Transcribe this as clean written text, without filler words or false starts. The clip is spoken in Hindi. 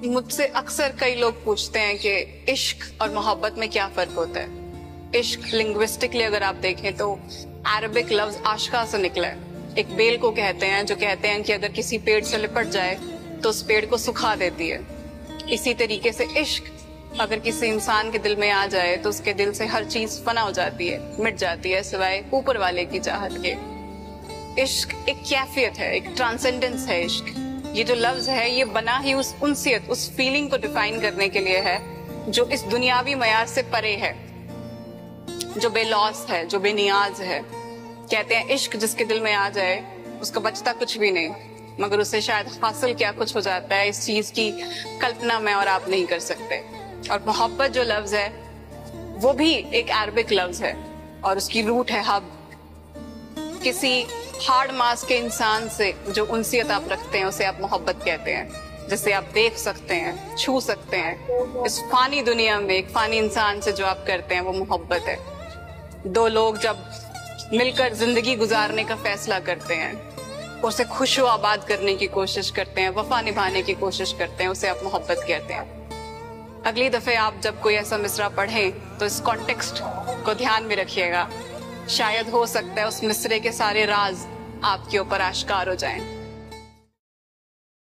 मुझसे अक्सर कई लोग पूछते हैं कि इश्क और मोहब्बत में क्या फर्क होता है। इश्क लिंग्विस्टिकली अगर आप देखें तो अरबिक लफ्ज आशका से निकला है। एक बेल को कहते हैं जो कहते हैं कि अगर किसी पेड़ से लिपट जाए तो उस पेड़ को सुखा देती है। इसी तरीके से इश्क अगर किसी इंसान के दिल में आ जाए तो उसके दिल से हर चीज फना हो जाती है, मिट जाती है, सिवाय ऊपर वाले की चाहत के। इश्क एक कैफियत है, एक ट्रांसेंडेंस है। इश्क ये जो लफ्ज है ये बना ही उस उनसियत, उस फीलिंग को डिफाइन करने के लिए है जो इस दुनियावी मयार से परे है, जो बेलौस है, जो बेनियाज है। कहते हैं इश्क जिसके दिल में आ जाए उसका बचता कुछ भी नहीं, मगर उसे शायद हासिल क्या कुछ हो जाता है, इस चीज की कल्पना मैं और आप नहीं कर सकते। और मोहब्बत जो लफ्ज है वो भी एक अरबिक लफ्ज है और उसकी रूट है हब। किसी हार्ड मास के इंसान से जो उनसियत आप रखते हैं उसे आप मोहब्बत कहते हैं, जिसे आप देख सकते हैं, छू सकते हैं। इस फानी दुनिया में एक फानी इंसान से जो आप करते हैं वो मोहब्बत है। दो लोग जब मिलकर जिंदगी गुजारने का फैसला करते हैं, उसे खुशो आबाद करने की कोशिश करते हैं, वफा निभाने की कोशिश करते हैं, उसे आप मोहब्बत कहते हैं। अगली दफे आप जब कोई ऐसा मिसरा पढ़ें तो इस कॉन्टेक्स्ट को ध्यान में रखिएगा। शायद हो सकता है उस मिसरे के सारे राज आपके ऊपर आश्कार हो जाएं।